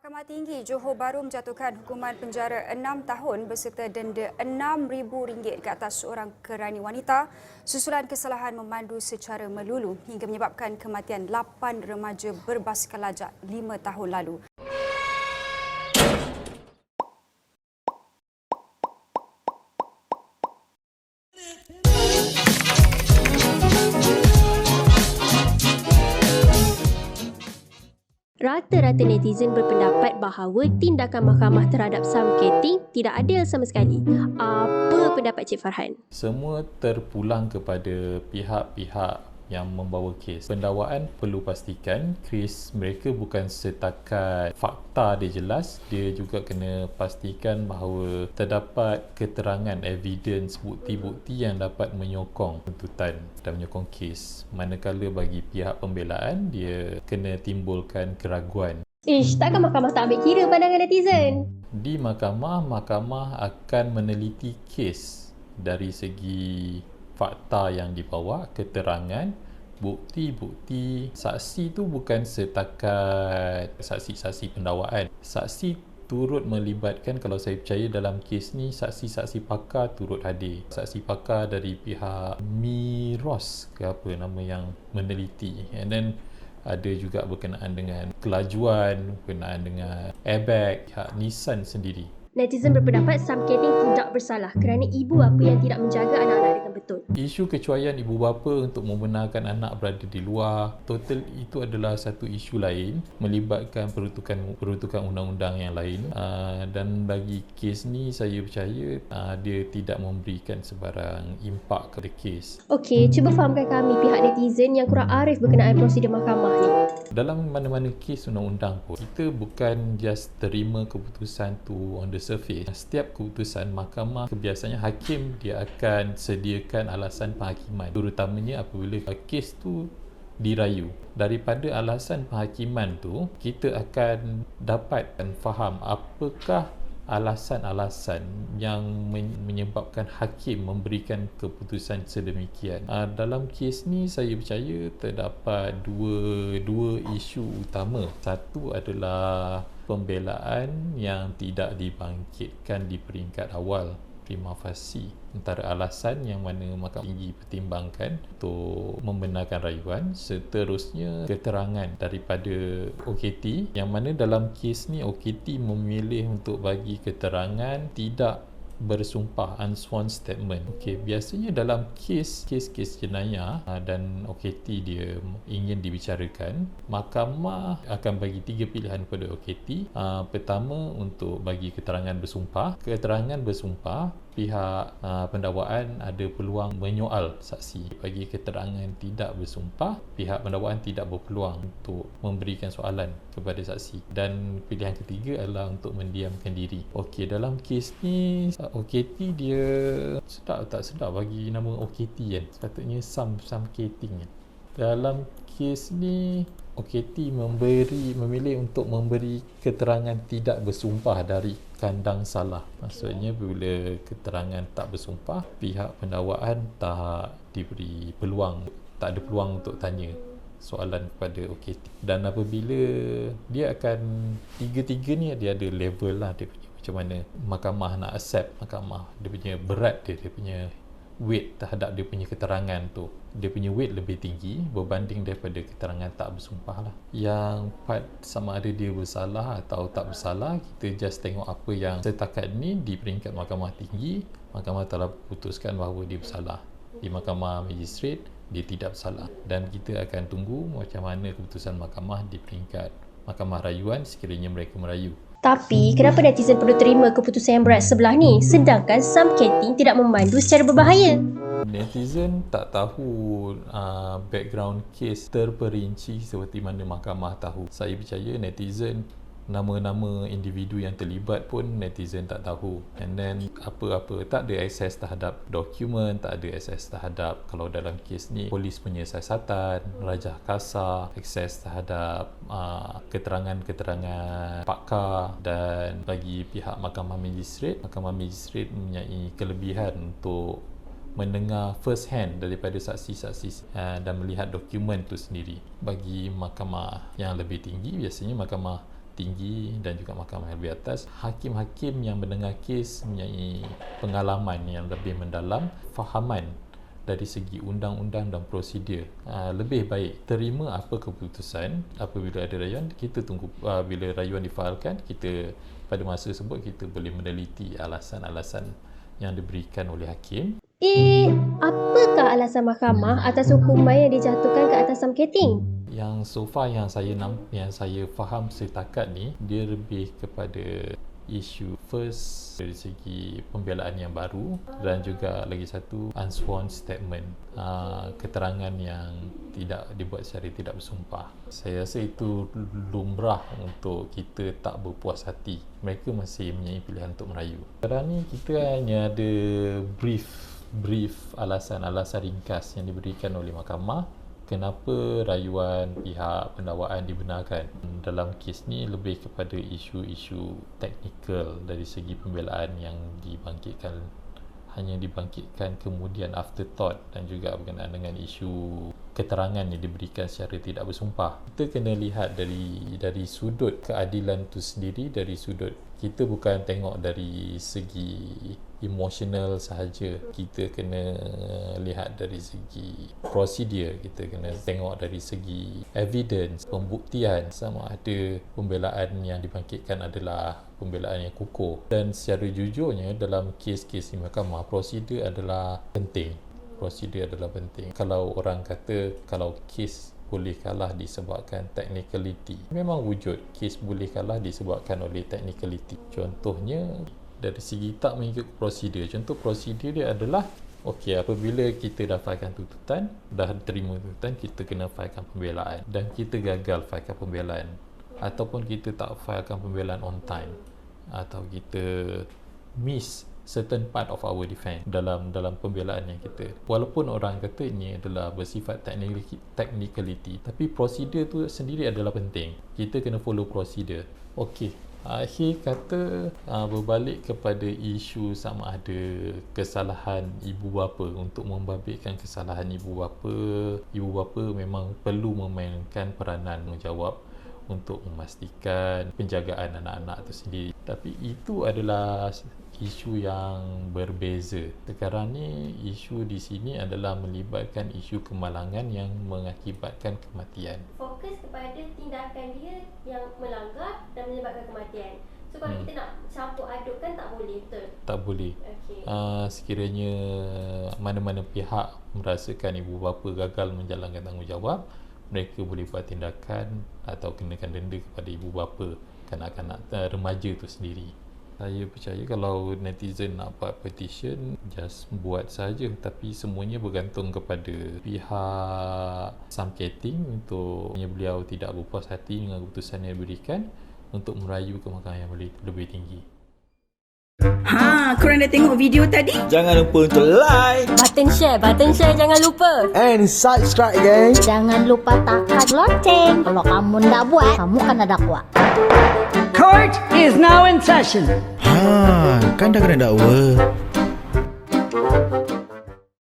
Mahkamah Tinggi Johor Bahru menjatuhkan hukuman penjara 6 tahun berserta denda RM6,000 ke atas seorang kerani wanita susulan kesalahan memandu secara melulu hingga menyebabkan kematian 8 remaja berbasikal lajak 5 tahun lalu. Rata-rata netizen berpendapat bahawa tindakan mahkamah terhadap Sam Keting tidak adil sama sekali. Apa pendapat Cik Farhan? Semua terpulang kepada pihak-pihak yang membawa kes. Pendakwaan perlu pastikan kes mereka bukan setakat fakta dia jelas, dia juga kena pastikan bahawa terdapat keterangan, evidence, bukti-bukti yang dapat menyokong tuntutan dan menyokong kes. Manakala bagi pihak pembelaan, dia kena timbulkan keraguan. Takkan mahkamah tak ambil kira pandangan netizen? Di mahkamah akan meneliti kes dari segi fakta yang dibawa, keterangan, bukti-bukti. Saksi tu bukan setakat saksi-saksi pendakwaan. Saksi turut melibatkan, kalau saya percaya dalam kes ni, saksi-saksi pakar turut hadir. Saksi pakar dari pihak Miros ke apa nama yang meneliti. And then ada juga berkenaan dengan kelajuan, berkenaan dengan airbag, pihak Nissan sendiri. Netizen berpendapat Sam Keting tidak bersalah kerana ibu bapa yang tidak menjaga anak-anak dengan betul. Isu kecuaian ibu bapa untuk membenarkan anak berada di luar, total itu adalah satu isu lain, melibatkan peruntukan undang-undang yang lain. Dan bagi kes ni saya percaya dia tidak memberikan sebarang impak kepada kes. Okey, cuba fahamkan kami pihak netizen yang kurang arif berkenaan prosedur mahkamah ni. Dalam mana-mana kes undang-undang pun, kita bukan just terima keputusan tu on the surface. Setiap keputusan mahkamah, kebiasaannya hakim dia akan sediakan alasan penghakiman, terutamanya apabila kes tu dirayu. Daripada alasan penghakiman tu, kita akan dapat dan faham apakah alasan-alasan yang menyebabkan hakim memberikan keputusan sedemikian. Dalam kes ni saya percaya terdapat dua isu utama. Satu adalah pembelaan yang tidak dibangkitkan di peringkat awal, prima facie. Antara alasan yang mana Mahkamah Tinggi pertimbangkan untuk membenarkan rayuan, seterusnya keterangan daripada OKT, yang mana dalam kes ni OKT memilih untuk bagi keterangan tidak bersumpah, unsworn statement. Okey, biasanya dalam kes jenayah dan OKT dia ingin dibicarakan, mahkamah akan bagi 3 pilihan kepada OKT. Pertama, untuk bagi keterangan bersumpah. Keterangan bersumpah, pihak pendakwaan ada peluang menyoal saksi. Bagi keterangan tidak bersumpah, pihak pendakwaan tidak berpeluang untuk memberikan soalan kepada saksi. Dan pilihan ketiga adalah untuk mendiamkan diri. Okey, dalam kes ni OKT dia sedap bagi nama OKT kan, sepatutnya Sam Keting kan. Dalam kes ni OKT memilih untuk memberi keterangan tidak bersumpah dari kandang salah. Maksudnya bila keterangan tak bersumpah, pihak pendakwaan tak diberi peluang, tak ada peluang untuk tanya soalan kepada OKT. Dan apabila dia akan tiga-tiga ni dia ada level lah, dia punya macam mana mahkamah nak accept, mahkamah dia punya berat dia punya weight terhadap dia punya keterangan tu. Dia punya weight lebih tinggi berbanding daripada keterangan tak bersumpah lah. Yang part sama ada dia bersalah atau tak bersalah, kita just tengok apa yang setakat ni di peringkat Mahkamah Tinggi, mahkamah telah putuskan bahawa dia bersalah. Di Mahkamah Magistrate dia tidak bersalah, dan kita akan tunggu macam mana keputusan mahkamah di peringkat Mahkamah Rayuan sekiranya mereka merayu. Tapi, kenapa netizen perlu terima keputusan yang berat sebelah ni sedangkan Sam Keting tidak memandu secara berbahaya? Netizen tak tahu background kes terperinci seperti mana mahkamah tahu. Saya percaya netizen, nama-nama individu yang terlibat pun netizen tak tahu. And then apa-apa, tak ada akses terhadap dokumen, tak ada akses terhadap, kalau dalam kes ni polis punya siasatan, rajah kasar, akses terhadap keterangan-keterangan pakar. Dan bagi pihak Mahkamah Magistrate mempunyai kelebihan untuk mendengar first hand daripada saksi-saksi dan melihat dokumen tu sendiri. Bagi mahkamah yang lebih tinggi, biasanya mahkamah tinggi dan juga mahkamah yang lebih atas, hakim-hakim yang mendengar kes mempunyai pengalaman yang lebih mendalam, fahaman dari segi undang-undang dan prosedur. Lebih baik terima apa keputusan apabila ada rayuan, kita tunggu bila rayuan difailkan, kita pada masa tersebut kita boleh meneliti alasan-alasan yang diberikan oleh hakim. Apakah alasan mahkamah atas hukuman yang dijatuhkan ke atas Sam Keting? Yang so far yang saya faham setakat ni, dia lebih kepada isu first dari segi pembelaan yang baru dan juga lagi satu unsworn statement, keterangan yang tidak dibuat secara tidak bersumpah. Saya rasa itu lumrah untuk kita tak berpuas hati. Mereka masih mempunyai pilihan untuk merayu. Sekarang ni kita hanya ada brief alasan-alasan ringkas yang diberikan oleh mahkamah kenapa rayuan pihak pendakwaan dibenarkan. Dalam kes ni lebih kepada isu-isu teknikal dari segi pembelaan yang hanya dibangkitkan kemudian afterthought dan juga berkenaan dengan isu keterangan yang diberikan secara tidak bersumpah. Kita kena lihat dari sudut keadilan itu sendiri, dari sudut kita bukan tengok dari segi emosional sahaja, kita kena lihat dari segi prosedur, kita kena tengok dari segi evidence, pembuktian, sama ada pembelaan yang dibangkitkan adalah pembelaan yang kukuh. Dan secara jujurnya dalam kes-kes di mahkamah, prosedur adalah penting. Kalau orang kata kalau kes boleh kalah disebabkan technicality, memang wujud kes boleh kalah disebabkan oleh technicality. Contohnya dari segi tak mengikut prosedur. Contoh prosedur dia adalah apabila kita dah failkan tuntutan, dah terima tuntutan, kita kena failkan pembelaan dan kita gagal failkan pembelaan, ataupun kita tak failkan pembelaan on time, atau kita miss certain part of our defense dalam pembelaan yang kita, walaupun orang kata ini adalah bersifat technicality, tapi prosedur tu sendiri adalah penting. Kita kena follow prosedur. Akhir kata berbalik kepada isu sama ada kesalahan ibu bapa. Untuk membabitkan kesalahan ibu bapa memang perlu memainkan peranan menjawab untuk memastikan penjagaan anak-anak itu sendiri. Tapi itu adalah isu yang berbeza. Sekarang ni isu di sini adalah melibatkan isu kemalangan yang mengakibatkan kematian. Fokus kepada tindakan dia yang melanggar dan menyebabkan kematian. So kalau kita nak campur adukkan tak boleh, betul? Tak boleh. Sekiranya mana-mana pihak merasakan ibu bapa gagal menjalankan tanggungjawab, mereka boleh buat tindakan atau kenakan denda kepada ibu bapa, kanak-kanak remaja itu sendiri. Saya percaya kalau netizen nak buat petition, just buat saja, tapi semuanya bergantung kepada pihak Sam Keting untuk beliau tidak berpuas hati dengan keputusan yang diberikan untuk merayu ke mahkamah yang lebih tinggi. Korang dah tengok video tadi? Jangan lupa untuk like, Button share jangan lupa. and subscribe gang. Jangan lupa tekan lonceng. Kalau kamu ndak buat, kamu kena dakwa. Court is now in session. Kan dah kena dakwa.